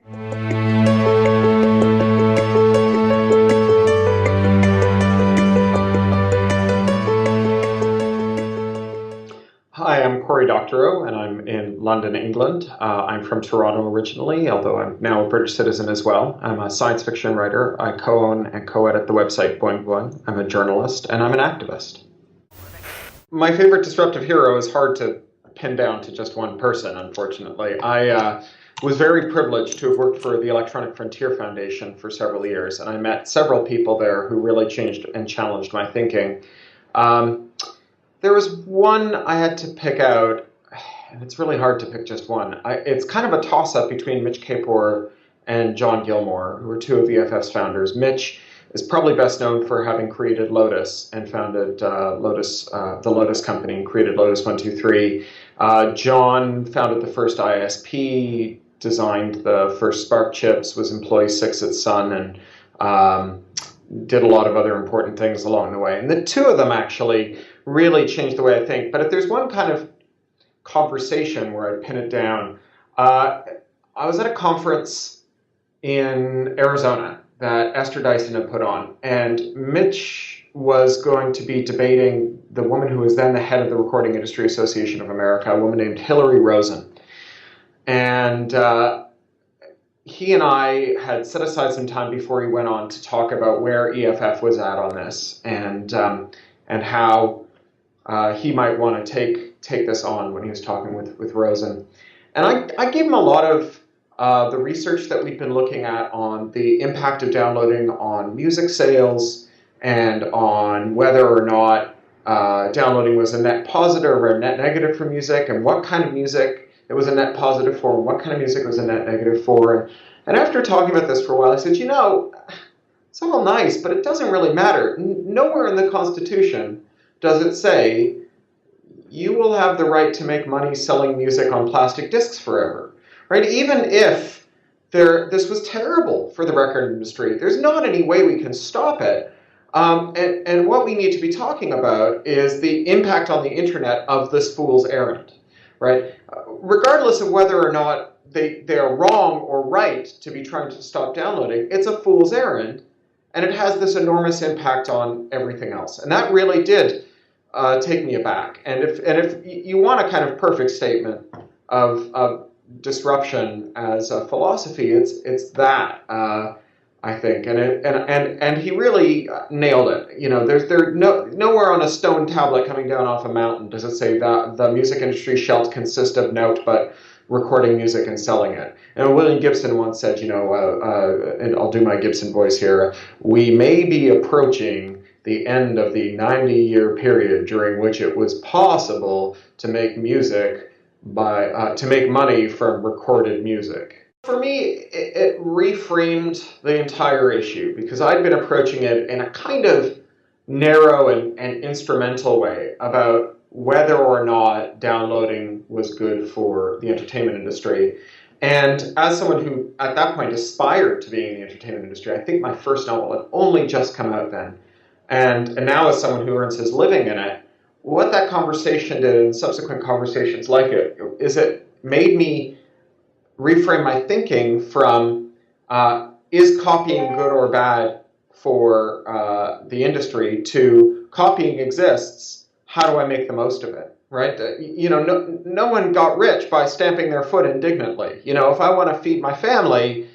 Hi, I'm Cory Doctorow, and I'm in London, England. I'm from Toronto originally, although I'm now a British citizen as well. I'm a science fiction writer. I co-own and co-edit the website Boing Boing. I'm a journalist, and I'm an activist. My favorite disruptive hero is hard to pin down to just one person, unfortunately. I was very privileged to have worked for the Electronic Frontier Foundation for several years, and I met several people there who really changed and challenged my thinking. Um, There was one I had to pick out, and it's really hard to pick just one. It's kind of a toss-up between Mitch Kapor and John Gilmore, who are two of EFF's founders. Mitch is probably best known for having created Lotus and founded the Lotus company, and created Lotus 123. John founded the first ISP, designed the first Spark chips, was employee 6 at Sun, and did a lot of other important things along the way. And the two of them actually really changed the way I think. But if there's one kind of conversation where I pin it down, I was at a conference in Arizona that Esther Dyson had put on, and Mitch was going to be debating the woman who was then the head of the Recording Industry Association of America, a woman named Hillary Rosen. And he and I had set aside some time before he went on to talk about where EFF was at on this, and how he might want to take this on when he was talking with Rosen. And I gave him a lot of the research that we've been looking at on the impact of downloading on music sales, and on whether or not downloading was a net positive or a net negative for music, and what kind of music it was a net positive for, and what kind of music was a net negative for. And after talking about this for a while, I said, it's all nice, but it doesn't really matter. Nowhere in the Constitution does it say you will have the right to make money selling music on plastic discs forever, right? Even if this was terrible for the record industry, there's not any way we can stop it. And what we need to be talking about is the impact on the internet of this fool's errand, right? Regardless of whether or not they are wrong or right to be trying to stop downloading, it's a fool's errand, and it has this enormous impact on everything else. And that really did take me aback. And if you want a kind of perfect statement of disruption as a philosophy, it's that, I think. And he really nailed it. There's nowhere on a stone tablet coming down off a mountain does it say that the music industry shall consist of naught but recording music and selling it. And William Gibson once said, and I'll do my Gibson voice here, we may be approaching the end of the 90-year period during which it was possible to make music to make money from recorded music. For me, it reframed the entire issue, because I'd been approaching it in a kind of narrow and instrumental way about whether or not downloading was good for the entertainment industry. And as someone who, at that point, aspired to being in the entertainment industry, I think my first novel had only just come out then. And now as someone who earns his living in it, what that conversation did, and subsequent conversations like it, is it made me reframe my thinking from, is copying good or bad for the industry, to copying exists, how do I make the most of it, right? No one got rich by stamping their foot indignantly. If I want to feed my family,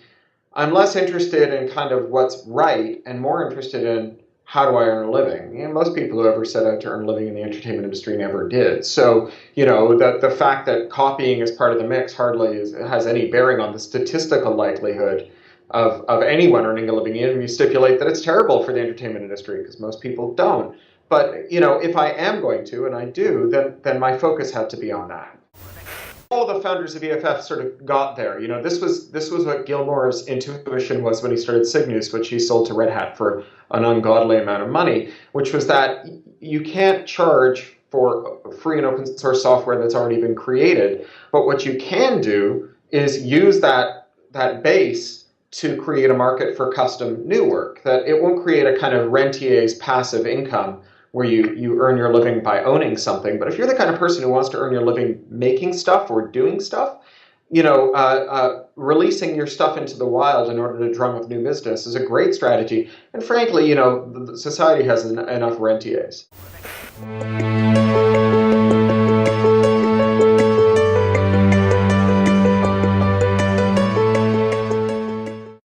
I'm less interested in kind of what's right and more interested in how do I earn a living. Most people who ever set out to earn a living in the entertainment industry never did. So, the fact that copying is part of the mix hardly has any bearing on the statistical likelihood of anyone earning a living, and you stipulate that it's terrible for the entertainment industry, because most people don't. But, if I am going to, and I do, then my focus had to be on that. All the founders of EFF sort of got there. This was what Gilmore's intuition was when he started Cygnus, which he sold to Red Hat for an ungodly amount of money, which was that you can't charge for free and open source software that's already been created. But what you can do is use that base to create a market for custom new work, that it won't create a kind of rentier's passive income where you earn your living by owning something. But if you're the kind of person who wants to earn your living making stuff or doing stuff, releasing your stuff into the wild in order to drum up new business is a great strategy. And frankly, society has enough rentiers.